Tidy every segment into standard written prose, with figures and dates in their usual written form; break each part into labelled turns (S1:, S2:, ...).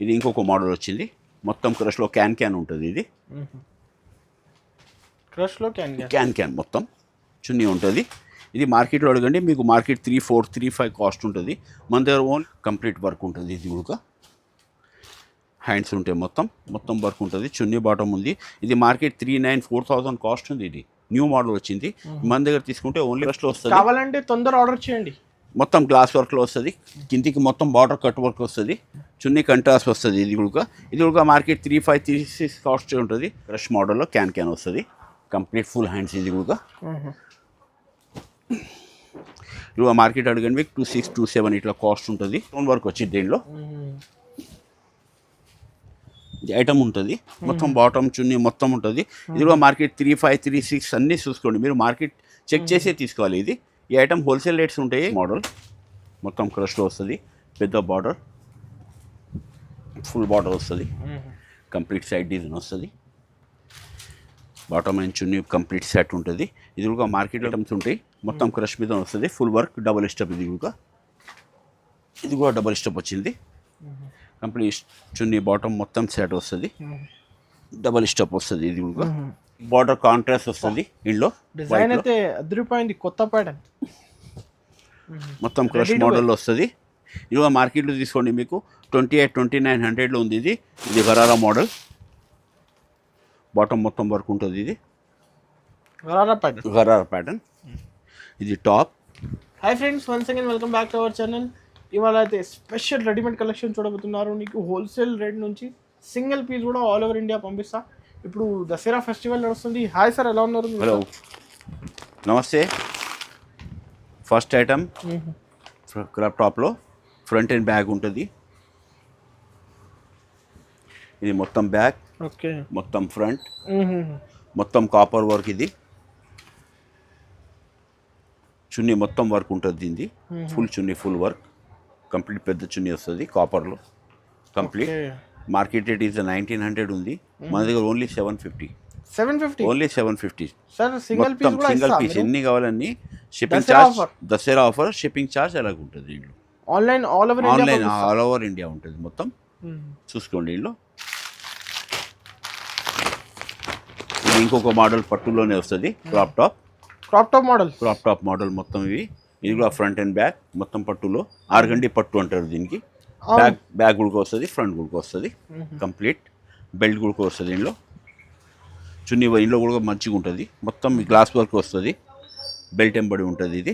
S1: ఇది ఇంకొక మోడల్ వచ్చింది, మొత్తం క్రష్లో క్యాన్ ఉంటుంది. ఇది
S2: క్రష్లో
S1: క్యాన్ మొత్తం చున్నీ ఉంటుంది. ఇది మార్కెట్లో అడగండి, మీకు మార్కెట్ 3,400, 3,500 కాస్ట్ ఉంటుంది. మన దగ్గర ఓన్ కంప్లీట్ వర్క్ ఉంటుంది. ఇది కూడా హ్యాండ్స్ ఉంటాయి, మొత్తం వర్క్ ఉంటుంది. చున్నీ బాటమ్ ఉంది. ఇది మార్కెట్ 3,900, 4,000 కాస్ట్ ఉంది. ఇది న్యూ మోడల్ వచ్చింది. మన దగ్గర తీసుకుంటే ఓన్లీ క్రష్లో వస్తుంది.
S2: కావాలంటే తొందర ఆర్డర్ చేయండి.
S1: మొత్తం గ్లాస్ వర్క్లో వస్తుంది. కిందికి మొత్తం బార్డర్ కట్ వర్క్ వస్తుంది. చున్నీ కంట్రాస్ట్ వస్తుంది. ఇది కూడా మార్కెట్ 3,500, 3,600 కాస్ట్ ఉంటుంది. క్రష్ మోడల్లో క్యాన్ వస్తుంది. Complete full hands. ఇది కూడా మార్కెట్ అడగండి మీకు 2,600, 2,700 ఇట్లా కాస్ట్ ఉంటుంది. స్టోన్ వర్క్ వచ్చి దీనిలో ఐటమ్ ఉంటుంది. మొత్తం బాటమ్ చున్నీ మొత్తం ఉంటుంది. ఇది కూడా మార్కెట్ 3,500, 3,600 అన్నీ చూసుకోండి. మీరు మార్కెట్ చెక్ చేసే తీసుకోవాలి. ఇది ఈ ఐటమ్ హోల్సేల్ రేట్స్ ఉంటాయి. మోడల్ మొత్తం క్రష్లో వస్తుంది. పెద్ద బార్డర్, ఫుల్ బార్డర్ వస్తుంది. కంప్లీట్ సైడ్ డిజైన్ వస్తుంది. Bottom and chunni complete set ఉంటుంది. ఇది కూడా మార్కెట్ ఐటమ్స్ ఉంటాయి. మొత్తం క్రష్ మీద వస్తుంది. Full work, double step. ఇది కూడా డబుల్ స్టెప్ వచ్చింది. కంప్లీట్ చున్నీ బాటమ్ మొత్తం సెట్ వస్తుంది. డబుల్ స్టెప్ వస్తుంది. ఇది కూడా బార్డర్ కాంట్రాస్ట్ వస్తుంది. ఇంట్లో
S2: డిజైన్ అయితే అదిరిపోయింది, కొత్త ప్యాటర్న్.
S1: మొత్తం క్రష్ మోడల్లో వస్తుంది. ఇది కూడా మార్కెట్లో తీసుకోండి మీకు 2800, 2900లో ఉంది. ఇది గరారా మోడల్. బాటమ్ మొత్తం వర్క్ ఉంటుంది. ఇది గరారా ప్యాటర్న్. ఇది top.
S2: Hi friends, once again welcome back to our channel. ఇవాళ అయితే స్పెషల్ రెడీమేడ్ కలెక్షన్ చూడబోతున్నారు. నీకు హోల్సేల్ రేట్ నుంచి సింగిల్ పీస్ కూడా ఆల్ ఓవర్ ఇండియా పంపిస్తా. ఇప్పుడు దసరా ఫెస్టివల్ నడుస్తుంది. హాయ్ సార్, ఎలా ఉన్నారు?
S1: హలో, నమస్తే. ఫస్ట్ ఐటమ్ క్రాప్ టాప్లో ఫ్రంట్ అండ్ బ్యాగ్ ఉంటుంది. ఇది మొత్తం బ్యాగ్,
S2: ఓకే,
S1: మొత్తం ఫ్రంట్, మొత్తం కాపర్ వర్క్. ఇది చున్నీ మొత్తం వర్క్ ఉంటుంది. దీన్ని ఫుల్ చున్నీ, ఫుల్ వర్క్, కంప్లీట్ పెద్ద చున్నీ వస్తుంది కాపర్లో కంప్లీట్. మార్కెట్ రేట్ ఈజ్ 1,900 ఉంది. మన దగ్గర only 750. Only 750
S2: sir. Single piece
S1: ఎన్ని కావాలన్నీ. Shipping charge, Dasara offer, shipping charge అలాగ ఉంటుంది. దీంట్లో
S2: ఆన్లైన్
S1: ఆల్ ఓవర్ ఇండియా ఉంటుంది మొత్తం. చూసుకోండి. దీంట్లో ఇది ఇంకొక మోడల్ పట్టులోనే వస్తుంది. క్రాప్ టాప్ మోడల్ మొత్తం. ఇది కూడా ఫ్రంట్ అండ్ బ్యాక్ మొత్తం పట్టులో. ఆర్గండి పట్టు అంటారు దీనికి. బ్యాక్ గుడికి వస్తుంది, ఫ్రంట్ గుడికి వస్తుంది. కంప్లీట్ బెల్ట్ గుడికి వస్తుంది. దీనిలో చున్నీ ఇంట్లో కూడా మంచిగా ఉంటుంది. మొత్తం గ్లాస్ వర్క్ వస్తుంది. బెల్ట్ ఎంబడి ఉంటుంది. ఇది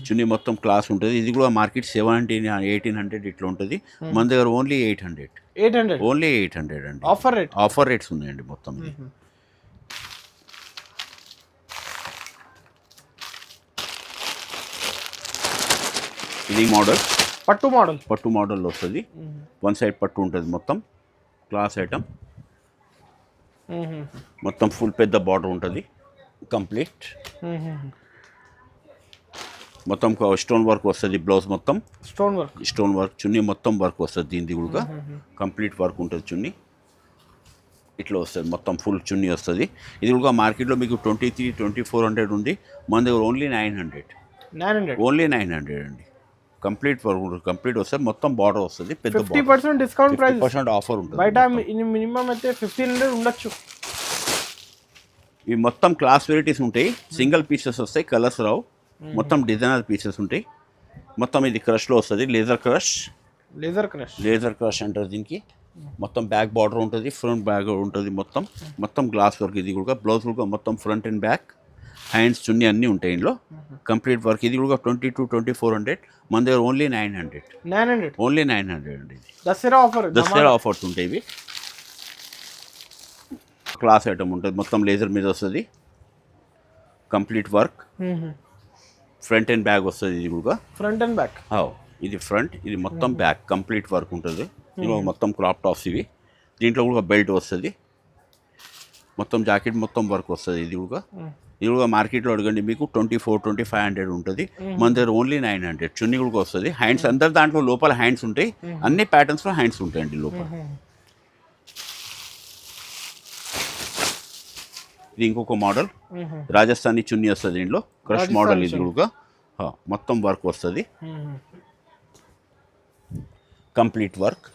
S1: చున్నీ మొత్తం క్లాస్ ఉంటుంది. ఇది కూడా మార్కెట్ 1700, 1800 ఇట్లా ఉంటుంది. మన దగ్గర ఓన్లీ 800. ఓన్లీ 800 అండి. ఆఫర్ రేట్స్ ఉన్నాయండి మొత్తం. ఇది మోడల్ పట్టు మోడల్లో వస్తుంది. వన్ సైడ్ పట్టు ఉంటుంది. మొత్తం క్లాస్ ఐటమ్. మొత్తం ఫుల్ పెద్ద బార్డర్ ఉంటుంది. కంప్లీట్ మొత్తం స్టోన్ వర్క్ వస్తుంది. బ్లౌజ్ మొత్తం స్టోన్ వర్క్. చున్నీ మొత్తం వర్క్ వస్తుంది. దీనిది కూడా కంప్లీట్ వర్క్ ఉంటుంది. చున్నీ ఇట్లా వస్తుంది. మొత్తం ఫుల్ చున్నీ వస్తుంది. ఇది కూడా మార్కెట్లో మీకు 2300, 2400 ఉంది. మన దగ్గర ఓన్లీ 900. ఓన్లీ 900 అండి. కంప్లీట్ వస్తుంది. మొత్తం బార్డర్ వస్తుంది. పెద్ద
S2: 50% డిస్కౌంట్ ప్రైస్,
S1: 50% ఆఫర్ ఉంటుంది.
S2: బయట మినిమం అయితే 1500 ఉండొచ్చు.
S1: ఇవి మొత్తం క్లాస్ వెరైటీస్ ఉంటాయి. సింగిల్ పీసెస్ వస్తాయి, కలర్స్ రావు. మొత్తం డిజైనర్ పీసెస్ ఉంటాయి. మొత్తం ఇది క్రష్లో వస్తుంది. లేజర్ క్రష్ అంటారు దీనికి. మొత్తం బ్యాక్ బార్డర్ ఉంటుంది, ఫ్రంట్ బ్యాగ్ ఉంటుంది. మొత్తం గ్లాస్ వర్క్. ఇది కూడా బ్లౌజ్ కూడా మొత్తం ఫ్రంట్ అండ్ బ్యాక్, హ్యాండ్స్, చున్నీ అన్నీ ఉంటాయి ఇందులో. Complete work. ఇది కూడా 2200, 2400. మన దగ్గర ఓన్లీ 900. ఓన్లీ 900 అండి.
S2: దసరా
S1: ఆఫర్స్ ఉంటాయి. ఇవి క్లాస్ ఐటమ్ ఉంటుంది. మొత్తం లేజర్ మీద వస్తుంది. Complete work. Front and bag వస్తుంది. ఇది కూడా
S2: ఫ్రంట్ అండ్ బ్యాక్.
S1: ఇది ఫ్రంట్, ఇది మొత్తం బ్యాక్. కంప్లీట్ వర్క్ ఉంటుంది. ఇది మొత్తం క్రాప్ టాప్స్. ఇవి దీంట్లో కూడా బెల్ట్ వస్తుంది. మొత్తం జాకెట్ మొత్తం వర్క్ వస్తుంది. ఇది కూడా మార్కెట్లో అడగండి మీకు 2400, 2500 ఉంటుంది. మన దగ్గర ఓన్లీ 900. చున్నీ కూడా వస్తుంది. హ్యాండ్స్ అందరు దాంట్లో లోపల హ్యాండ్స్ ఉంటాయి. అన్ని ప్యాటర్న్స్లో హ్యాండ్స్ ఉంటాయండి లోపల. ఇది ఇంకొక మోడల్. రాజస్థానీ చున్నీ వస్తుంది. దీంట్లో క్రష్ మోడల్. ఇది కూడా మొత్తం వర్క్ వస్తుంది. Complete work.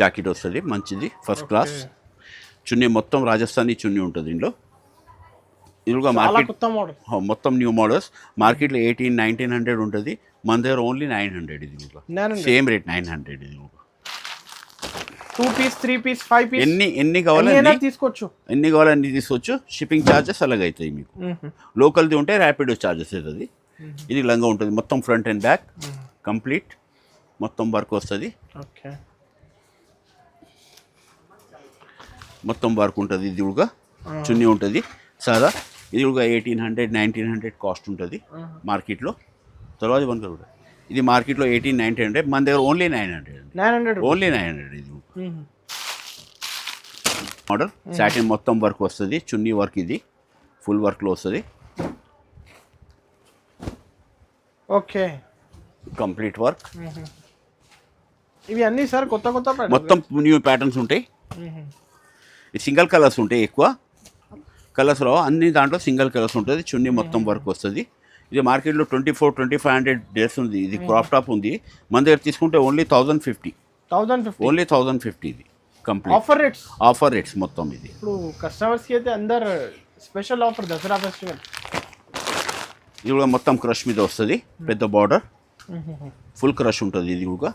S1: జాకెట్ వస్తుంది మంచిది, ఫస్ట్ క్లాస్. చున్నీ మొత్తం రాజస్థానీ చున్నీ ఉంటుంది దీనిలో. ఇదిగా మార్కెట్
S2: కొత్త మోడల్,
S1: మొత్తం న్యూ మోడల్స్. మార్కెట్లో 1800-1900 ఉంటుంది, మన దగ్గర ఓన్లీ 900. ఇది సేమ్ రేట్ 900. ఇది
S2: 2 పీస్ 3 పీస్ 5 పీస్
S1: ఎన్ని కావాలని
S2: తీసుకోవచ్చు,
S1: ఎన్ని కావాలని తీసుకోవచ్చు. షిప్పింగ్ ఛార్జెస్ అలాగ అవుతాయి మీకు. లోకల్ది ఉంటే ర్యాపిడో ఛార్జెస్ అవుతుంది. ఇది లంగా ఉంటుంది మొత్తం ఫ్రంట్ అండ్ బ్యాక్ కంప్లీట్ మొత్తం వర్క్ వస్తుంది.
S2: ఓకే,
S1: మొత్తం వర్క్ ఉంటుంది. ఇది కూడా చున్నీ ఉంటుంది సాదా. ఇది కూడా 1800-1900 కాస్ట్ ఉంటుంది మార్కెట్లో. తర్వాత కూడా ఇది మార్కెట్లో 1800-1900, మన దగ్గర ఓన్లీ 900. ఓన్లీ 900. ఇది మోడల్ సాటిన్ మొత్తం వర్క్ వస్తుంది, చున్నీ వర్క్ ఇది ఫుల్ వర్క్లో వస్తుంది.
S2: Okay,
S1: complete work.
S2: ఇవి అన్నీ సార్ కొత్త
S1: మొత్తం న్యూ ప్యాటర్న్స్ ఉంటాయి. సింగిల్ కలర్స్ ఉంటాయి, ఎక్కువ కలర్స్లో అన్ని దాంట్లో సింగిల్ కలర్స్ ఉంటుంది. చున్నీ మొత్తం వర్క్ వస్తుంది. ఇది మార్కెట్లో 2400-2500 డేస్ ఉంది. ఇది క్రాప్ టాప్ ఉంది, మన దగ్గర తీసుకుంటే ఓన్లీ 1050. ఓన్లీ 1050. ఇది కంప్లీట్ ఆఫర్ రేట్స్ మొత్తం. ఇది
S2: ఇప్పుడు కస్టమర్స్కి అయితే అందరు స్పెషల్ ఆఫర్ దసరా ఫెస్టివల్.
S1: ఇది కూడా మొత్తం క్రష్ మీద వస్తుంది, పెద్ద బార్డర్ ఫుల్ క్రష్ ఉంటుంది. ఇది కూడా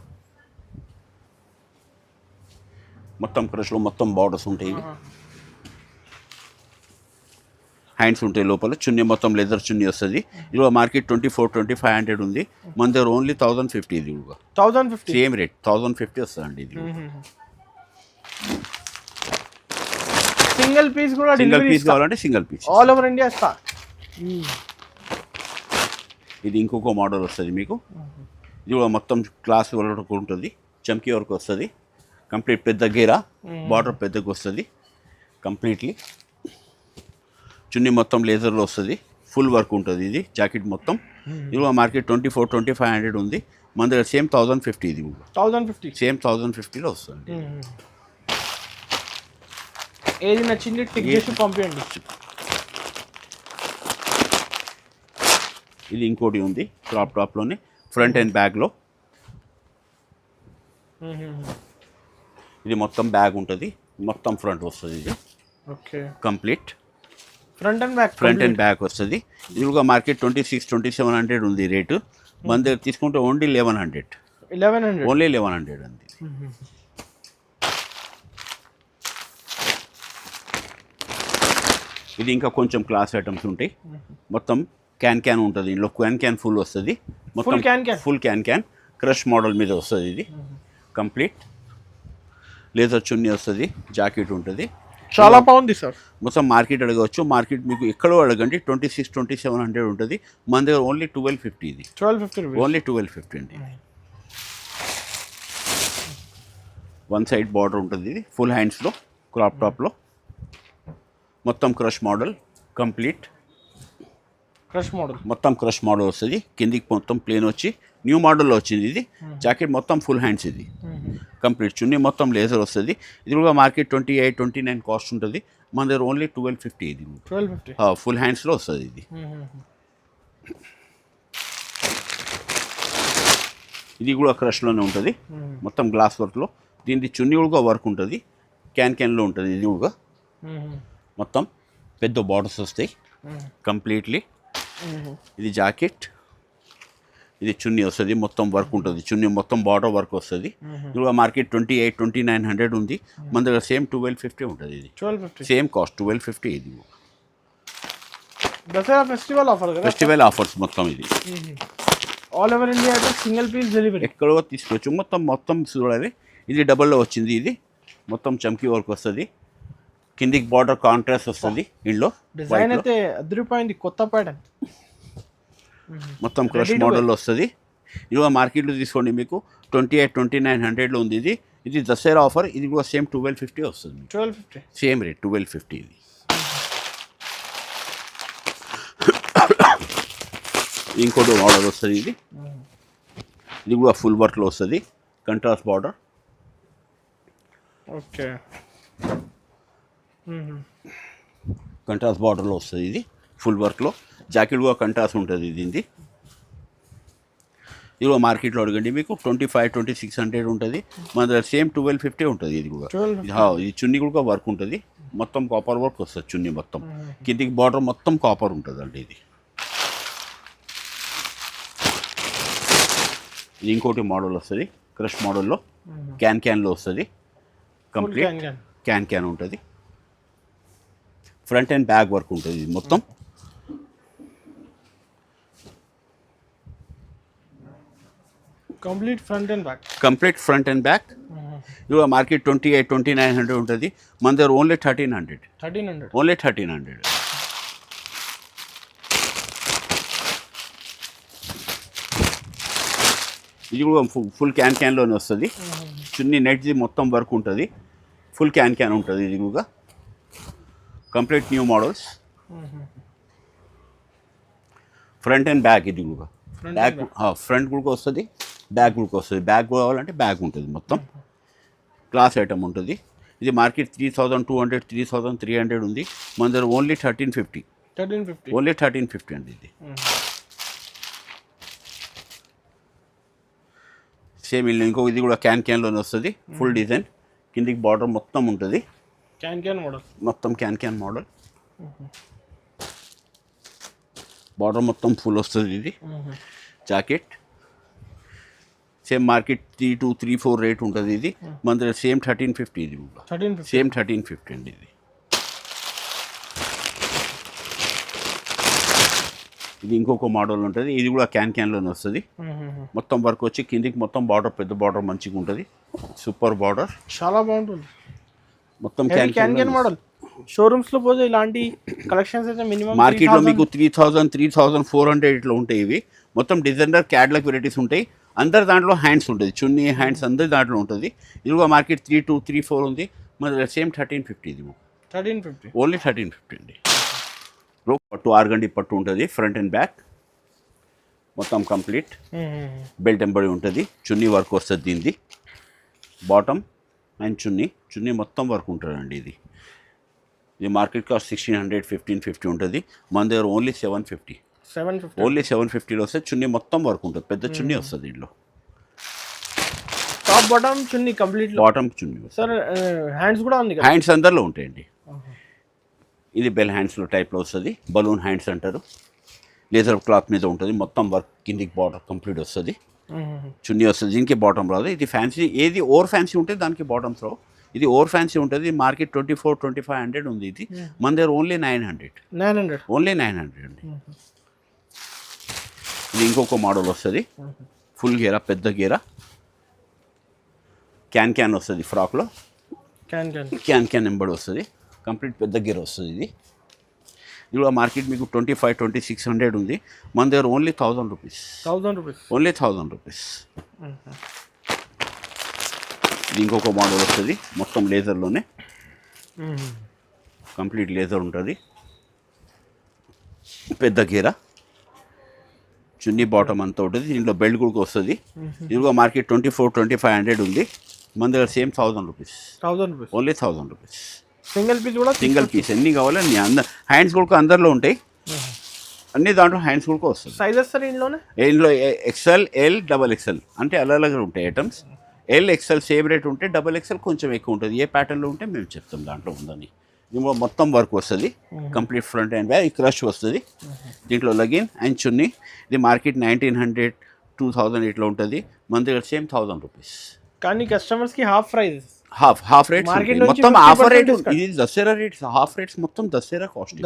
S1: మొత్తం క్రష్లో మొత్తం బార్డర్స్ ఉంటాయి. ఇవి హ్యాండ్స్ ఉంటాయి లోపల. చున్నీ మొత్తం లెదర్ చున్నీ వస్తుంది. ఇది మార్కెట్ 2400-2500 ఉంది, మన దగ్గర ఓన్లీ 1050. ఇది కూడా
S2: 1050
S1: సేమ్ రేట్ 1050 వస్తుందండి. ఇది
S2: సింగిల్ పీస్ కూడా
S1: సింగిల్ పీస్ కావాలంటే single piece
S2: all over India ఇస్తా.
S1: ఇది ఇంకొక మోడల్ వస్తుంది మీకు. ఇది కూడా మొత్తం క్లాస్ వర్క్ ఉంటుంది, చమ్కీ వర్క్ వస్తుంది కంప్లీట్. పెద్ద గేరా బార్డర్ పెద్దగా వస్తుంది కంప్లీట్లీ. చున్నీ మొత్తం లేజర్లో వస్తుంది, ఫుల్ వర్క్ ఉంటుంది. ఇది జాకెట్ మొత్తం. ఇది మార్కెట్ 2400-2500 ఉంది, మన దగ్గర సేమ్ 1050. ఇది
S2: 1050
S1: సేమ్ 1050లో వస్తుంది.
S2: ఏది నచ్చింది టిక్ చేసి పంపించండి.
S1: ఇది ఇంకోటి ఉంది క్రాప్ టాప్లోనే ఫ్రంట్ అండ్ బ్యాగ్లో. ఇది మొత్తం బ్యాగ్ ఉంటుంది, మొత్తం ఫ్రంట్ వస్తుంది. ఇది
S2: okay
S1: complete
S2: front and back
S1: వస్తుంది. ఇది కూడా మార్కెట్ 2600-2700 ఉంది రేటు, మన దగ్గర తీసుకుంటే ఓన్లీ 1100. ఓన్లీ 1100 అండి. ఇది ఇంకా కొంచెం క్లాస్ ఐటమ్స్ ఉంటాయి. మొత్తం క్యాన్ ఉంటుంది, ఇందులో క్యాన్ ఫుల్ వస్తుంది. మొత్తం ఫుల్ క్యాన్ క్రష్ మోడల్ మీద వస్తుంది. ఇది కంప్లీట్ లేజర్ చున్నీ వస్తుంది, జాకెట్ ఉంటుంది.
S2: చాలా బాగుంది సార్.
S1: మొత్తం మార్కెట్ అడగవచ్చు, మార్కెట్ మీకు ఎక్కడో అడగండి 2600-2700 ఉంటుంది, మన దగ్గర ఓన్లీ 1250. ఇది
S2: 1250
S1: ఓన్లీ 1250 అండి. వన్ సైడ్ బార్డర్ ఉంటుంది. ఇది ఫుల్ హ్యాండ్స్లో క్రాప్ టాప్లో మొత్తం క్రష్ మోడల్ కంప్లీట్. మొత్తం క్రష్ మోడల్ వస్తుంది, కిందికి మొత్తం ప్లేన్ వచ్చి న్యూ మోడల్లో వచ్చింది. ఇది జాకెట్ మొత్తం ఫుల్ హ్యాండ్స్. ఇది కంప్లీట్ చున్నీ మొత్తం లేజర్ వస్తుంది. ఇది కూడా మార్కెట్ 28-29 కాస్ట్ ఉంటుంది, మన దగ్గర ఓన్లీ 1250. ఇది
S2: 1250
S1: ఫుల్ హ్యాండ్స్లో వస్తుంది. ఇది ఇది కూడా క్రష్లోనే ఉంటుంది, మొత్తం గ్లాస్ వర్క్లో. దీనికి చున్నీ కూడా వర్క్ ఉంటుంది, క్యాన్లో ఉంటుంది. ఇది కూడా మొత్తం పెద్ద బార్డర్స్ వస్తాయి కంప్లీట్లీ. ఇది జాకెట్, ఇది చున్నీ వస్తుంది, మొత్తం వర్క్ ఉంటుంది. చున్నీ మొత్తం బార్డర్ వర్క్ వస్తుంది. ఇది కూడా మార్కెట్ 2800-2900 ఉంది, మన దగ్గర సేమ్ 1250 ఉంటుంది. ఇది
S2: 1250
S1: సేమ్ కాస్ట్ 1250. ఇది
S2: దసరా ఫెస్టివల్
S1: ఆఫర్స్ మొత్తం. ఇది
S2: ఆల్ ఓవర్ ఇండియా అయితే సింగిల్ పీస్ డెలివరీ
S1: ఎక్కడో తీసుకోవచ్చు. మొత్తం చూడాలి. ఇది డబల్లో వచ్చింది. ఇది మొత్తం చమ్కీ వర్క్ వస్తుంది, కిందికి బార్డర్ కాంట్రాస్ట్ వస్తుంది. ఇంట్లో
S2: డిజైన్ అయితే అదిరిపోయింది, కొత్త ప్యాటర్న్
S1: మొత్తం క్రష్ మోడల్లో వస్తుంది. ఇది మార్కెట్లో తీసుకోండి మీకు 2800-2900లో ఉంది. ఇది దసరా ఆఫర్. ఇది కూడా సేమ్ 1250 వస్తుంది.
S2: 1250
S1: సేమ్ రేట్ 1250. ఇది ఇంకోటి మోడల్ వస్తుంది. ఇది కూడా ఫుల్ వర్క్లో వస్తుంది, కంట్రాస్ట్ బార్డర్.
S2: ఓకే
S1: కంట్రాస్ట్ బార్డర్లో వస్తుంది. ఇది ఫుల్ వర్క్లో, జాకెట్ కూడా కంట్రాస్ట్ ఉంటుంది. దీనిది ఇది కూడా మార్కెట్లో అడగండి మీకు 25-2600 ఉంటుంది. మన దగ్గర సేమ్ 1250 ఉంటుంది. ఇది కూడా ఇది చున్నీ కూడా వర్క్ ఉంటుంది, మొత్తం కాపర్ వర్క్ వస్తుంది చున్నీ మొత్తం. కిందికి బార్డర్ మొత్తం కాపర్ ఉంటుంది అండి. ఇది ఇంకోటి మోడల్ వస్తుంది, క్రష్ మోడల్లో క్యాన్లో వస్తుంది. కంప్లీట్ క్యాన్ ఉంటుంది. ఫ్రంట్ అండ్ బ్యాక్ వర్క్ ఉంటుంది ఇది మొత్తం.
S2: Complete front and back.
S1: ఇది మార్కెట్ 28-2900 ఉంటుంది. మన దగ్గర ఓన్లీ 1300. ఓన్లీ 1300. ఇది కూడా ఫుల్ క్యాన్లోనే వస్తుంది. చున్నీ నెట్ది మొత్తం వర్క్ ఉంటుంది, ఫుల్ క్యాన్ ఉంటుంది. ఇది కూడా complete new models. Front and back. ఇది కూడా బ్యాక్ ఫ్రంట్ కూడా వస్తుంది, బ్యాక్ కూడా వస్తుంది. బ్యాక్ కావాలంటే బ్యాక్ ఉంటుంది, మొత్తం క్లాస్ ఐటమ్ ఉంటుంది. ఇది మార్కెట్ 3200, 3300 ఉంది. మన దగ్గర ఓన్లీ 1350. ఓన్లీ 1350 అండి. ఇది సేమ్ ఇల్లు ఇంకో ఇది కూడా క్యాన్లోనే వస్తుంది. ఫుల్ డిజైన్, కిందికి బార్డర్ మొత్తం ఉంటుంది. మొత్తం క్యాన్ మోడల్. బార్డర్ మొత్తం ఫుల్ వస్తుంది. ఇది జాకెట్ సేమ్ మార్కెట్ 3234 రేట్ ఉంటుంది. ఇది మన దగ్గర సేమ్ 1350. ఇది కూడా సేమ్ 1350 అండి. ఇది ఇంకొక మోడల్ ఉంటుంది. ఇది కూడా క్యాన్లోనే వస్తుంది. మొత్తం వర్క్ వచ్చి కిందికి మొత్తం బార్డర్, పెద్ద బార్డర్ మంచిగా ఉంటుంది. సూపర్ బార్డర్,
S2: చాలా బాగుంటుంది.
S1: మొత్తం
S2: క్యాన్ మోడల్. షోరూమ్స్ లో పోతే ఇలాంటి కలెక్షన్స్ అయితే మినిమం
S1: మార్కెట్లో మీకు 3000, 3400 ఇట్లా ఉంటాయి. ఇవి మొత్తం డిజైనర్ క్యాటలాగ్ వెరైటీస్ ఉంటాయి. అందరి దాంట్లో హ్యాండ్స్ ఉంటుంది, చున్నీ హ్యాండ్స్ అందరి దాంట్లో ఉంటుంది. ఇది కూడా మార్కెట్ 3234 ఉంది. మన సేమ్ 1350. ఇది
S2: 1350.
S1: ఓన్లీ 1350 అండి. పట్టు ఆర్గండి పట్టు ఉంటుంది, ఫ్రంట్ అండ్ బ్యాక్ మొత్తం కంప్లీట్. బెల్ట్ ఎంబడి ఉంటుంది, చున్నీ వర్క్ వస్తుంది. దీనిది బాటమ్ అండ్ చున్నీ మొత్తం వర్క్ ఉంటుందండి. ఇది మార్కెట్ కాస్ట్ 1600, 1550 ఉంటుంది. మన దగ్గర ఓన్లీ 750. ఓన్లీ 750లో వస్తే చున్నీ మొత్తం వర్క్ ఉంటుంది, పెద్ద చున్నీ వస్తుంది. దీంట్లో
S2: టాప్ బాటమ్ చున్నీ కంప్లీట్.
S1: బాటమ్ చున్నీ
S2: సార్ హ్యాండ్స్ కూడా ఉంది.
S1: హ్యాండ్స్ అందరిలో ఉంటాయండి. ఇది బెల్ హ్యాండ్స్లో టైప్లో వస్తుంది, బలూన్ హ్యాండ్స్ అంటారు. లేజర్ క్లాత్ మీద ఉంటుంది, మొత్తం వర్క్. కిందికి బార్డర్ కంప్లీట్ వస్తుంది, చున్నీ వస్తుంది. దీనికి బాటమ్ రాదు. ఇది ఫ్యాన్సీ, ఏది ఓవర్ ఫ్యాన్సీ ఉంటే దానికి బాటమ్స్ రావు. ఇది ఓవర్ ఫ్యాన్సీ ఉంటుంది. మార్కెట్ 24-2500 ఉంది. ఇది మన దగ్గర ఓన్లీ 900. ఓన్లీ 900 అండి. ఇది ఇంకొక మోడల్ వస్తుంది, ఫుల్ గేరా, పెద్ద గేరా. క్యాన్ వస్తుంది ఫ్రాక్లో. క్యాన్ ఎంబడి వస్తుంది, కంప్లీట్ పెద్ద గేర్ వస్తుంది. ఇది కూడా మార్కెట్ మీకు 25-2600 ఉంది. మన దగ్గర ఓన్లీ 1000 రూపీస్. Only 1000 rupees. ఇది ఇంకొక మోడల్ వస్తుంది, మొత్తం లేజర్లోనే. కంప్లీట్ లేజర్ ఉంటుంది, పెద్ద గేరా, చున్నీ బాటమ్ అంతా ఉంటుంది. దీంట్లో బెల్ట్ కూడా వస్తుంది. ఇది కూడా మార్కెట్ 24-2500 ఉంది. మన దగ్గర same 1000 rupees. Only 1000 rupees. Single piece ఎన్ని కావాలి అన్ని. హ్యాండ్స్ కూడా అందరిలో ఉంటాయి, అన్ని దాంట్లో హ్యాండ్స్ కూడా వస్తుంది.
S2: సైజెస్
S1: ఇందులో ఎక్స్ఎల్, ఎల్, XXL అంటే అలాగే ఉంటాయి items. L, XL same rate ఉంటే, XXL కొంచెం ఎక్కువ ఉంటుంది. ఏ ప్యాటర్న్లో ఉంటే మేము చెప్తాం దాంట్లో ఉందని. దీంట్లో మొత్తం వర్క్ వస్తుంది, complete front and back. Crush వస్తుంది. దీంట్లో లగిన్ అండ్ చున్నీ. ఇది మార్కెట్ 1900, 2000 ఇట్లా ఉంటుంది. మన దగ్గర సేమ్ 1000 రూపీస్.
S2: కానీ కస్టమర్స్కి హాఫ్ ప్రైస్,
S1: హాఫ్ రేట్ మొత్తం ఆఫర్ రేట్. ఇది దసరా రేట్స్, హాఫ్ రేట్స్ మొత్తం దసరా కాస్ట్,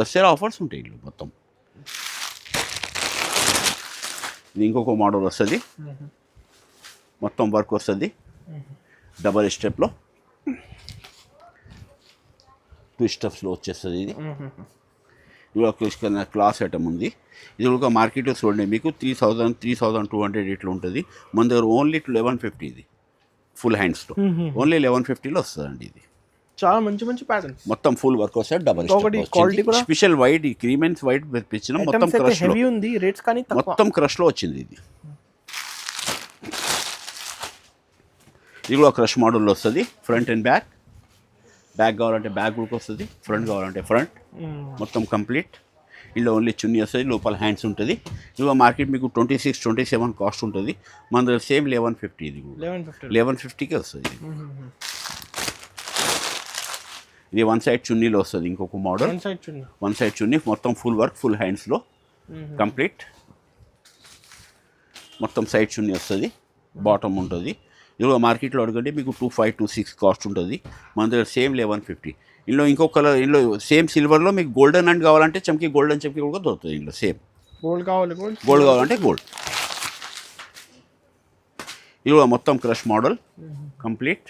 S1: దసరా ఆఫర్స్ ఉంటాయి ఇల్లు మొత్తం. ఇది ఇంకొక మోడల్ వస్తుంది, మొత్తం వర్క్ వస్తుంది. డబల్ స్టెప్లో 2 స్టెప్స్లో వచ్చేస్తుంది. ఇది ఒక క్లాస్ ఐటమ్ ఉంది. ఇది ఒక మార్కెట్లో చూడండి మీకు 3000, 3200 ఇట్లా ఉంటుంది. మన దగ్గర ఓన్లీ 1150. ఇది ఫుల్ హ్యాండ్స్లో ఓన్లీ 1150లో వస్తుందండి. ఇది
S2: చాలా మంచి ప్యాటర్న్,
S1: మొత్తం ఫుల్ వర్క్ వస్తుంది. Double special white, cream and white తెప్పించిన మొత్తం క్రష్
S2: ఉంది. రేట్స్ కానీ
S1: మొత్తం క్రష్లో వచ్చింది. ఇది కూడా క్రష్ మోడల్లో వస్తుంది. Front and back. బ్యాక్ కావాలంటే బ్యాక్ కూడా వస్తుంది, ఫ్రంట్ కావాలంటే ఫ్రంట్, మొత్తం కంప్లీట్. ఇందులో ఓన్లీ చున్నీ వస్తుంది, లోపల హ్యాండ్స్ ఉంటుంది. ఇదిగో మార్కెట్ మీకు 26, 27 కాస్ట్ ఉంటుంది. మన దగ్గర సేమ్ 1150 ఇది 1150కే వస్తుంది. ఇది వన్ సైడ్ చున్నీలో వస్తుంది. ఇంకొక మోడల్ వన్ సైడ్ చున్నీ మొత్తం ఫుల్ వర్క్, ఫుల్ హ్యాండ్స్లో కంప్లీట్ మొత్తం సైడ్ చున్నీ వస్తుంది, బాటమ్ ఉంటుంది. ఇదిగో మార్కెట్లో అడగండి మీకు 25, 26 కాస్ట్ ఉంటుంది. మన దగ్గర సేమ్ 1150. ఇందులో ఇంకో కలర్, ఇందులో సేమ్ సిల్వర్లో మీకు గోల్డెన్ అండ్ కావాలంటే చమ్కీ, గోల్డెన్ చమ్కీ కూడా దొరుకుతుంది. ఇందులో సేమ్
S2: గోల్డ్
S1: కావాలంటే గోల్డ్. ఇది మొత్తం క్రష్ మోడల్ కంప్లీట్.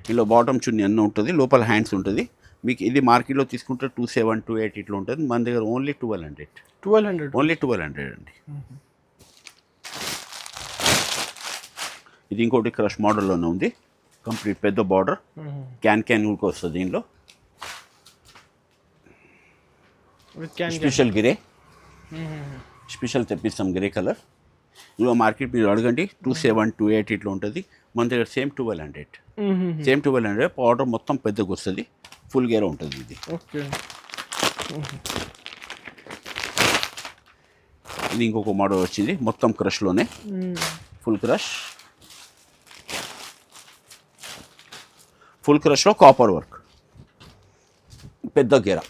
S1: ఇందులో బాటమ్ చున్నీ అన్నీ ఉంటుంది, లోపల హ్యాండ్స్ ఉంటుంది. మీకు ఇది మార్కెట్లో తీసుకుంటే 27, 28 ఇట్లా ఉంటుంది. మన దగ్గర ఓన్లీ 1200 ఓన్లీ 1200 అండి. ఇది ఇంకోటి క్రష్ మోడల్లోనే ఉంది, కంప్లీట్ పెద్ద బార్డర్, క్యాన్ కూడా వస్తుంది. దీనిలో స్పెషల్ గ్రే, స్పెషల్ తెప్పిస్తాం గ్రే కలర్. ఇదిగో మార్కెట్ మీరు అడగండి 27, 28 ఇట్లా ఉంటుంది. మన దగ్గర సేమ్ 1200 పౌడర్ మొత్తం పెద్దగా వస్తుంది, ఫుల్ గేర్ ఉంటుంది. ఇది ఇది ఇంకొక మోడల్ వచ్చింది, మొత్తం క్రష్లోనే ఫుల్ క్రష్లో కాపర్ వర్క్, పెద్ద గేరా,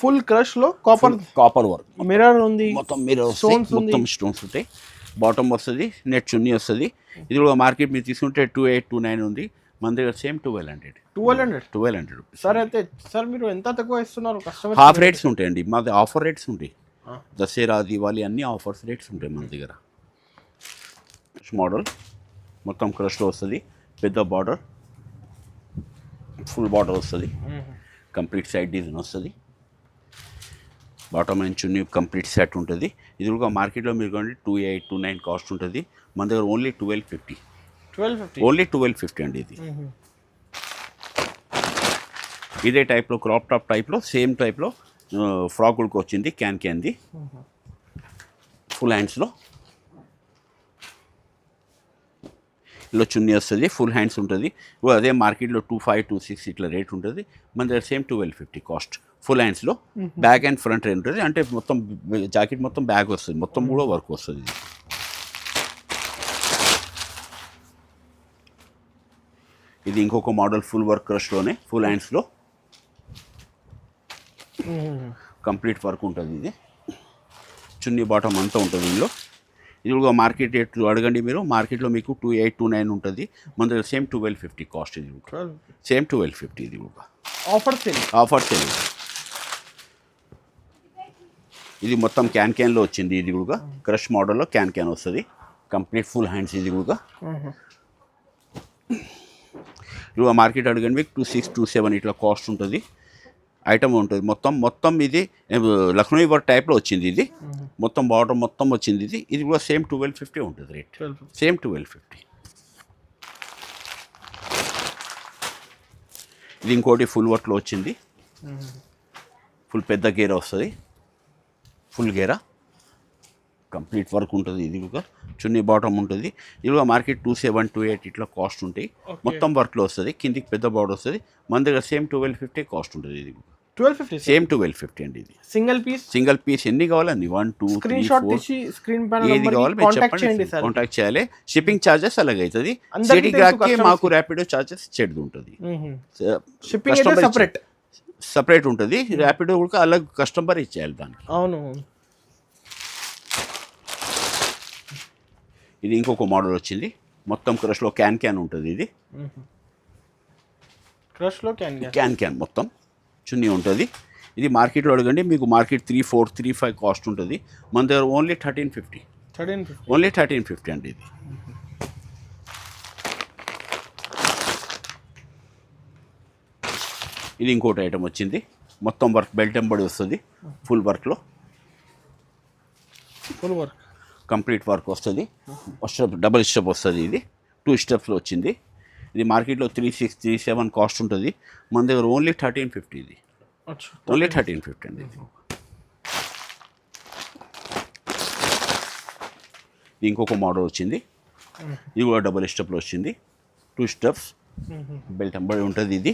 S2: ఫుల్ క్రష్లో
S1: కాపర్ వర్క్,
S2: మిర్రర్ ఉంది,
S1: మొత్తం మిర్రర్ వస్తుంది, మొత్తం స్టోన్స్ ఉంటాయి. బాటమ్ వస్తుంది, నెట్ చున్నీ వస్తుంది. ఇది కూడా మార్కెట్ మీరు తీసుకుంటే 28, 29 ఉంది. మన దగ్గర సేమ్ 1200 రూపీస్.
S2: సార్ అయితే సార్ మీరు ఎంత తక్కువ ఇస్తున్నారు?
S1: హాఫ్ రేట్స్ ఉంటాయండి మాది, ఆఫర్ రేట్స్ ఉంటాయి. దసరా, దివాళీ అన్ని ఆఫర్స్ రేట్స్ ఉంటాయి మన దగ్గర. మోడల్ మొత్తం క్రష్లో వస్తుంది, పెద్ద బార్డర్, ఫుల్ బార్డర్ వస్తుంది, కంప్లీట్ సైడ్ డిజైన్ వస్తుంది, bottom and chunni complete set ఉంటుంది. ఇది కూడా మార్కెట్లో మీరు కానీ 28, 29 కాస్ట్ ఉంటుంది. మన దగ్గర ఓన్లీ 1250 ఓన్లీ 1250 అండి. ఇది ఇదే టైప్లో క్రాప్ టాప్ టైప్లో సేమ్ టైప్లో ఫ్రాకులకు వచ్చింది, క్యాన్ది ఫుల్ హ్యాండ్స్లో. ఇలా చున్నీ వస్తుంది, ఫుల్ హ్యాండ్స్ ఉంటుంది. అదే మార్కెట్లో 25, 26 ఇట్లా రేట్ ఉంటుంది. మన దగ్గర సేమ్ 1250 కాస్ట్, ఫుల్ హ్యాండ్స్లో. బ్యాక్ అండ్ ఫ్రంట్ ఉంటుంది, అంటే మొత్తం జాకెట్ మొత్తం బ్యాగ్ వస్తుంది, మొత్తం కూడా వర్క్ వస్తుంది. ఇది ఇంకొక మోడల్ ఫుల్ వర్క్ క్రష్లోనే, ఫుల్ హ్యాండ్స్లో కంప్లీట్ వర్క్ ఉంటుంది. ఇది చున్నీ బాటమ్ అంతా ఉంటుంది ఇందులో. ఇది కూడా మార్కెట్ రేట్ అడగండి మీరు, మార్కెట్లో మీకు 28, 29 ఉంటుంది. మన దగ్గర సేమ్ 1250 కాస్ట్. ఇది సేమ్ 1250. ఇది కూడా ఆఫర్ సేల్. ఇది మొత్తం క్యాన్లో వచ్చింది. ఇది కూడా క్రష్ మోడల్లో క్యాన్ వస్తుంది, కంప్లీట్ ఫుల్ హ్యాండ్స్. ఇది కూడా ఇవి మార్కెట్ అడగండి మీకు 26, 27 ఇట్లా కాస్ట్ ఉంటుంది. ఐటమ్ ఉంటుంది మొత్తం ఇది లక్నో వర్క్ టైప్లో వచ్చింది. ఇది మొత్తం బార్డర్ మొత్తం వచ్చింది. ఇది కూడా సేమ్ 1250 ఉంటుంది రేట్, సేమ్ 1250. ఇది ఇంకోటి ఫుల్ వర్క్లో వచ్చింది, ఫుల్ పెద్ద గేరా వస్తుంది, ఫుల్ గేరా కంప్లీట్ వర్క్ ఉంటుంది. ఇది కూడా చున్నీ బాటమ్ ఉంటుంది. ఇది కూడా మార్కెట్ 27, 28 ఇట్లా కాస్ట్ ఉంటాయి. మొత్తం వర్క్లో వస్తుంది, కిందికి పెద్ద బార్డర్ వస్తుంది. మన దగ్గర సేమ్ 1250 కాస్ట్ ఉంటుంది. ఇది
S2: 1250
S1: సేమ్ 1250 అండి. ఇది సింగిల్ పీస్ ఎన్ని కావాలండి? 1, 2, 3, 4 ఏది కావాలి మీరు చెప్పండి, కాంటాక్ట్ చేయాలి. షిప్పింగ్ ఛార్జెస్ అలాగే అవుతుంది. సిటీ గ్రాక్కి మాకు ర్యాపిడో ఛార్జెస్ చెడ్దు ఉంటుంది, సపరేట్ ఉంటుంది. ర్యాపిడో కూడా అలాగే కస్టమర్ ఇచ్చేయాలి దానికి.
S2: అవును.
S1: ఇది ఇంకొక మోడల్ వచ్చింది, మొత్తం క్రష్లో క్యాన్ ఉంటుంది. ఇది
S2: క్రష్లో
S1: క్యాన్ మొత్తం చున్నీ ఉంటుంది. ఇది మార్కెట్లో అడగండి మీకు, మార్కెట్ 34, 35 కాస్ట్ ఉంటుంది. మన దగ్గర ఓన్లీ 1350 ఓన్లీ 1350 అండి. ఇది ఇది ఇంకోటి ఐటమ్ వచ్చింది, మొత్తం వర్క్ బెల్ట్ ఎంబడి వస్తుంది, ఫుల్ వర్క్లో కంప్లీట్ వర్క్ వస్తుంది. డబల్ స్టెప్ వస్తుంది. ఇది 2 స్టెప్స్లో వచ్చింది. ఇది మార్కెట్లో 36, 37 కాస్ట్ ఉంటుంది. మన దగ్గర ఓన్లీ 1350. ఇది ఓన్లీ 1350 అండి. ఇది ఇంకొక మోడల్ వచ్చింది, ఇది కూడా డబల్ స్టెప్లో వచ్చింది, 2 స్టెప్స్ బెల్ట్ ఎంబడి ఉంటుంది. ఇది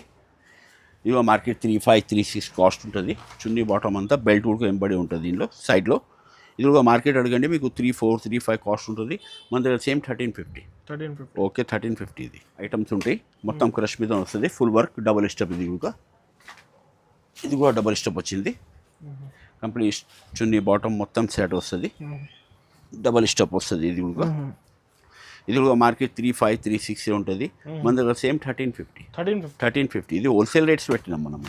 S1: ఇదిగో మార్కెట్ 3536 కాస్ట్ ఉంటుంది. చున్నీ బాటమ్ అంతా బెల్ట్ కూడా ఎంబడి ఉంటుంది దీనిలో సైడ్లో. ఇదిగో మార్కెట్ అడగండి మీకు 3435 కాస్ట్ ఉంటుంది. మన దగ్గర సేమ్ 1350. ఓకే 1350 ఇది ఐటమ్స్ ఉంటాయి. మొత్తం క్రష్ మీద వస్తుంది. ఫుల్ వర్క్ డబుల్ స్టెప్ ఇది కూడా డబుల్ స్టెప్ వచ్చింది. కంప్లీట్ చున్నీ బాటమ్ మొత్తం సెట్ వస్తుంది. డబుల్ స్టెప్ వస్తుంది ఇది కూడా మార్కెట్ 3536 ఉంటుంది. మన దగ్గర సేమ్ 1350. ఇది హోల్సేల్ రేట్స్ పెట్టినాం మనం.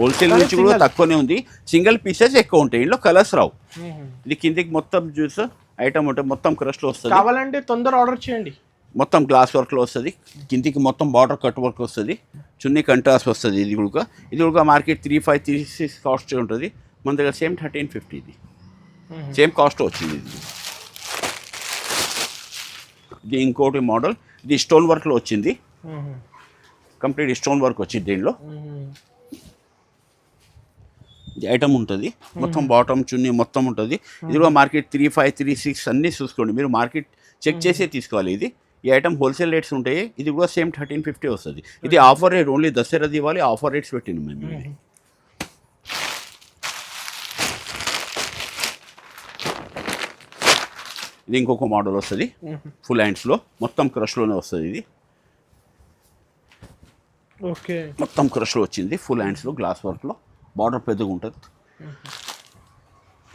S1: హోల్సేల్ నుంచి కూడా తక్కువనే ఉంది. సింగిల్ పీసెస్ ఎక్కువ ఉంటాయి. ఇందులో కలర్స్ రావు. ఇది కిందికి మొత్తం జ్యూస్ ఐటమ్ ఉంటుంది. మొత్తం క్రష్లో వస్తుంది.
S2: కావాలంటే తొందర ఆర్డర్ చేయండి.
S1: మొత్తం గ్లాస్ వర్క్లో వస్తుంది. కిందికి మొత్తం బార్డర్ కట్ వర్క్ వస్తుంది. చున్నీ కంట్రాస్ట్ వస్తుంది. ఇది కూడా మార్కెట్ 3536 కాస్ట్ ఉంటుంది. మన దగ్గర సేమ్ 1350. ఇది సేమ్ కాస్ట్ వచ్చింది. ఇది ఇంకోటి మోడల్. ఇది స్టోన్ వర్క్లో వచ్చింది. కంప్లీట్ స్టోన్ వర్క్ వచ్చింది దీనిలో. ఇది ఐటమ్ ఉంటుంది. మొత్తం బాటమ్ చున్నీ మొత్తం ఉంటుంది. ఇది కూడా మార్కెట్ 3536 అన్నీ చూసుకోండి. మీరు మార్కెట్ చెక్ చేసే తీసుకోవాలి. ఈ ఐటమ్ హోల్సేల్ రేట్స్ ఉంటాయి. ఇది కూడా సేమ్ 1350 వస్తుంది. ఇది offer rate only Dasara Diwali offer rates పెట్టింది మేము. ఇది ఇంకొక మోడల్ వస్తుంది. ఫుల్ హ్యాండ్స్లో మొత్తం క్రష్లోనే వస్తుంది. ఇది
S2: ఓకే
S1: మొత్తం క్రష్లో వచ్చింది. ఫుల్ హ్యాండ్స్లో గ్లాస్ వర్క్లో బార్డర్ పెద్దగా ఉంటుంది.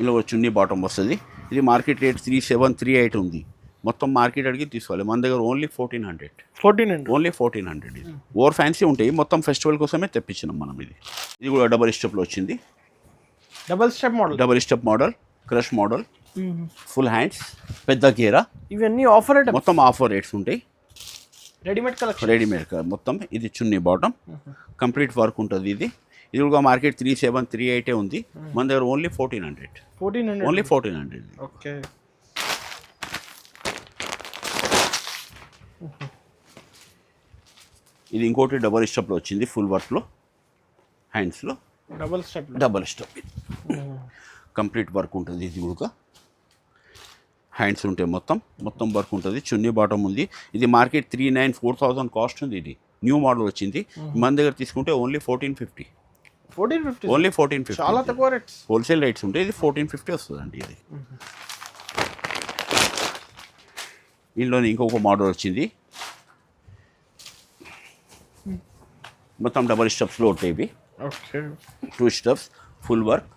S1: ఇలా చున్నీ బాటమ్ వస్తుంది. ఇది మార్కెట్ రేట్ 3738 ఉంది. మొత్తం మార్కెట్ అడిగి తీసుకోవాలి. మన దగ్గర ఓన్లీ 1400. ఓన్లీ 1400. ఇది ఓవర్ ఫ్యాన్సీ ఉంటాయి. మొత్తం ఫెస్టివల్ కోసమే తెప్పించినాం మనం. ఇది కూడా డబల్ స్టెప్లో వచ్చింది. Double step model crush model. Full hands పెద్ద గేరా.
S2: ఇవన్నీ ఆఫర్ రేట్.
S1: మొత్తం ఆఫర్ రేట్స్ ఉంటాయి. రెడీమేడ్ మొత్తం. ఇది చున్నీ బాటమ్ కంప్లీట్ వర్క్ ఉంటుంది. ఇది కూడా మార్కెట్ 3738 ఉంది. మన దగ్గర ఓన్లీ 1400. ఓన్లీ 1400.
S2: ఓకే
S1: ఇది ఇంకోటి డబల్ స్టెప్లో వచ్చింది. ఫుల్ వర్క్లో హ్యాండ్స్లో డబల్ స్టెప్. కంప్లీట్ వర్క్ ఉంటుంది. ఇది కూడా హ్యాండ్స్ ఉంటాయి. మొత్తం వర్క్ ఉంటుంది. చున్నీ బాటమ్ ఉంది. ఇది మార్కెట్ 394000 కాస్ట్ ఉంది. ఇది న్యూ మోడల్ వచ్చింది. మన దగ్గర తీసుకుంటే ఓన్లీ 1450. ఓన్లీ 1450.
S2: చాలా తక్కువ రేట్స్.
S1: హోల్సేల్ రేట్స్ ఉంటాయి. ఇది 1450 వస్తుందండి. ఇది దీనిలోనే ఇంకొక మోడల్ వచ్చింది. మొత్తం డబల్ స్టెప్స్లో ఉంటాయి. ఇవి 2 స్టెప్స్ ఫుల్ వర్క్.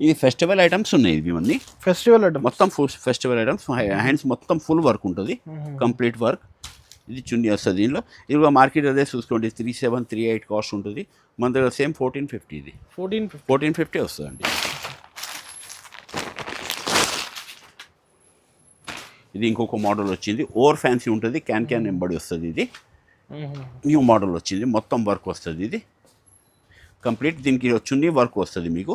S1: ఇది ఫెస్టివల్ ఐటమ్స్ ఉన్నాయి. ఇవన్నీ
S2: ఫెస్టివల్ ఐటమ్స్.
S1: మొత్తం ఫెస్టివల్ ఐటమ్స్. హ్యాండ్స్ మొత్తం ఫుల్ వర్క్ ఉంటుంది. Complete work. ఇది చున్నీ వస్తుంది. దీనిలో ఇది కూడా మార్కెట్ అదే చూసుకోండి 3738 కాస్ట్ ఉంటుంది. మన దగ్గర సేమ్ 1450. ఇది 1450 వస్తుందండి. ఇది ఇంకొక మోడల్ వచ్చింది. ఓవర్ ఫ్యాన్సీ ఉంటుంది. క్యాన్ ఎంబడి వస్తుంది. ఇది న్యూ మోడల్ వచ్చింది. మొత్తం వర్క్ వస్తుంది. ఇది కంప్లీట్. దీనికి చున్నీ వర్క్ వస్తుంది. మీకు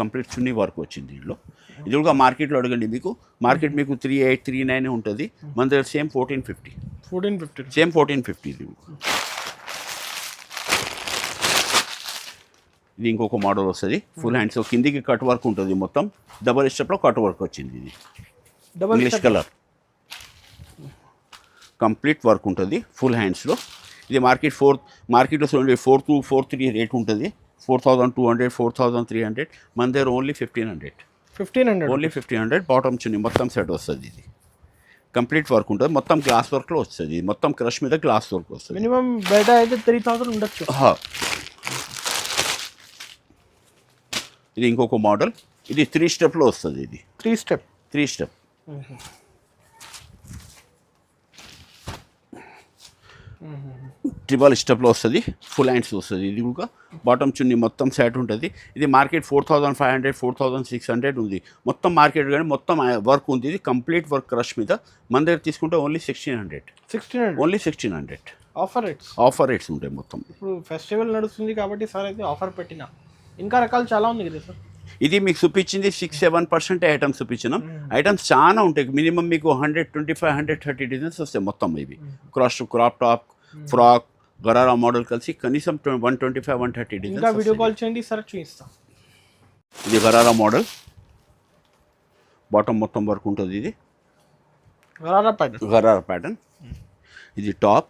S1: కంప్లీట్ చున్నీ వర్క్ వచ్చింది దీనిలో. ఇది కూడా మార్కెట్లో అడగండి. మార్కెట్ మీకు 3839 ఉంటుంది. మన దగ్గర సేమ్ 1450. సేమ్ 1450. ఇది ఇంకొక మోడల్ వస్తుంది. ఫుల్ హ్యాండ్స్ కిందికి కట్ వర్క్ ఉంటుంది. మొత్తం డబల్ స్టెప్లో కట్ వర్క్ వచ్చింది. ఇది ఇంగ్లీష్ కలర్ కంప్లీట్ వర్క్ ఉంటుంది. ఫుల్ హ్యాండ్స్లో. ఇది మార్కెట్లో 4243 రేట్ ఉంటుంది. 4200 4300. మన దగ్గర ఓన్లీ 1500. ఓన్లీ 1500. బాటమ్ చున్నీ మొత్తం సెట్ వస్తుంది. ఇది కంప్లీట్ వర్క్ ఉంటుంది. మొత్తం గ్లాస్ వర్క్లో వస్తుంది. మొత్తం క్రష్ మీద గ్లాస్ వర్క్ వస్తుంది.
S2: మినిమం బయట అయితే 3000 ఉండొచ్చు.
S1: ఇది ఇంకొక మోడల్. ఇది 3 స్టెప్లో వస్తుంది. ఇది 3 స్టెప్. ట్రిబల్ స్టెప్లో వస్తుంది. ఫుల్ హ్యాండ్స్ వస్తుంది. ఇది కూడా బాటమ్ చున్నీ మొత్తం సెట్ ఉంటుంది. ఇది మార్కెట్ 4500 4600 ఉంది. మొత్తం మార్కెట్ కానీ మొత్తం వర్క్ ఉంది. ఇది కంప్లీట్ వర్క్ క్రష్ మీద. మన దగ్గర తీసుకుంటే ఓన్లీ 1600. ఓన్లీ 1600. ఆఫర్ రేట్స్ ఉంటాయి మొత్తం.
S2: ఇప్పుడు ఫెస్టివల్ నడుస్తుంది కాబట్టి సార్ అయితే ఆఫర్ పెట్టినా. ఇంకా రకాలు చాలా ఉంది కదా సార్.
S1: ఇది మీకు చూపించింది 6-7% ఐటమ్స్ చూపించినాం. ఐటమ్స్ చాలా ఉంటాయి. మినిమం మీకు 125-130 డిజైన్స్ వస్తాయి మొత్తం. ఇవి crop top, frock, gharara model కలిసి కనీసం 125-130 డిజైన్స్.
S2: ఇంకా వీడియో కాల్ చేయండి సార్ చూపిస్తాం.
S1: ఇది గరారా మోడల్. బాటమ్ మొత్తం వర్క్ ఉంటుంది. ఇది గరారా ప్యాటర్న్. ఇది టాప్.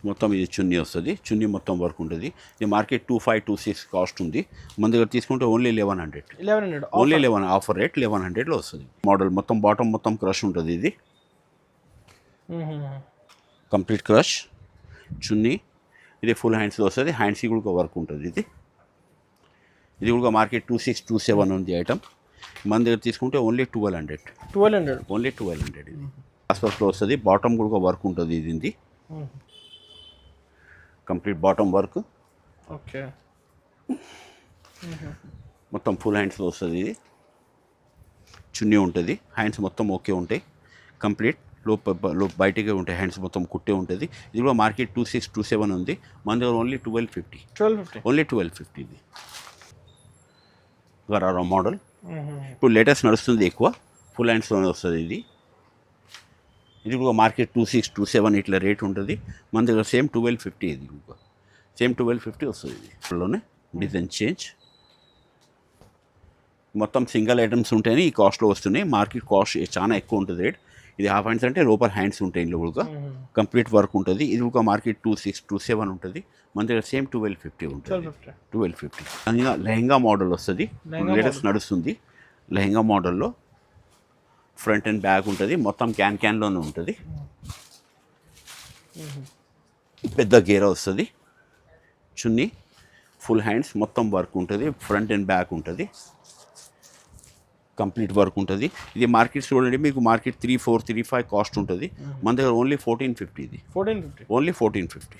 S1: మొత్తం ఇది చున్నీ వస్తుంది, చున్నీ మొత్తం వర్క్ ఉంటుంది. ఇది మార్కెట్ 2526 కాస్ట్ ఉంది, మన దగ్గర తీసుకుంటే ఓన్లీ 1100.
S2: 1100
S1: ఓన్లీ 11 ఆఫర్ రేట్ 1100లో వస్తుంది. మోడల్ మొత్తం బాటమ్ మొత్తం క్రష్ ఉంటుంది, ఇది కంప్లీట్ క్రష్ చున్నీ. ఇది ఫుల్ హ్యాండ్స్లో వస్తుంది, హ్యాండ్స్కి కూడా వర్క్ ఉంటుంది. ఇది కూడా మార్కెట్ 2627 ఉంది ఐటమ్, మన దగ్గర తీసుకుంటే ఓన్లీ 1200. ఓన్లీ 1200. ఇది ఆస్పర్స్లో వస్తుంది, బాటమ్ కూడా వర్క్ ఉంటుంది. ఇది కంప్లీట్ బాటమ్ వర్క్.
S2: ఓకే,
S1: మొత్తం ఫుల్ హ్యాండ్స్లో వస్తుంది. ఇది చున్నీ ఉంటుంది, హ్యాండ్స్ మొత్తం ఓకే ఉంటాయి, కంప్లీట్ బయటికే ఉంటాయి, హ్యాండ్స్ మొత్తం కుట్టే ఉంటుంది. ఇది కూడా మార్కెట్ 2627 ఉంది, మన దగ్గర ఓన్లీ 1250. ఓన్లీ 1250. ఇది గరారా మోడల్, ఇప్పుడు లేటెస్ట్ నడుస్తుంది ఎక్కువ, ఫుల్ హ్యాండ్స్లోనే వస్తుంది. ఇది కూడా మార్కెట్ 2627 ఇట్లా రేట్ ఉంటుంది, మన దగ్గర సేమ్ 1250. ఇది కూడా సేమ్ 1250 వస్తుంది. ఇదిలోనే డిజైన్ చేంజ్, మొత్తం సింగిల్ ఐటమ్స్ ఉంటేనే ఈ కాస్ట్లో వస్తున్నాయి. మార్కెట్ కాస్ట్ చాలా ఎక్కువ ఉంటుంది రేట్. ఇది హాఫ్ హ్యాండ్స్ అంటే లోపల హ్యాండ్స్ ఉంటాయి, ఇంట్లో కూడా కంప్లీట్ వర్క్ ఉంటుంది. ఇది కూడా మార్కెట్ 2627 ఉంటుంది, మన దగ్గర సేమ్ 1250 ఉంటుంది. 1250. ఇంకా లెహంగా మోడల్ వస్తుంది, లేటెస్ట్ నడుస్తుంది. లెహంగా మోడల్లో ఫ్రంట్ అండ్ బ్యాక్ ఉంటుంది, మొత్తం క్యాన్లోనే ఉంటుంది. పెద్ద గేర వస్తుంది, చున్నీ ఫుల్ హ్యాండ్స్ మొత్తం వర్క్ ఉంటుంది, ఫ్రంట్ అండ్ బ్యాక్ ఉంటుంది, కంప్లీట్ వర్క్ ఉంటుంది. ఇది మార్కెట్ చూడండి, మీకు మార్కెట్ 3435 కాస్ట్ ఉంటుంది, మన దగ్గర ఓన్లీ 1450. ఇది ఓన్లీ 1450.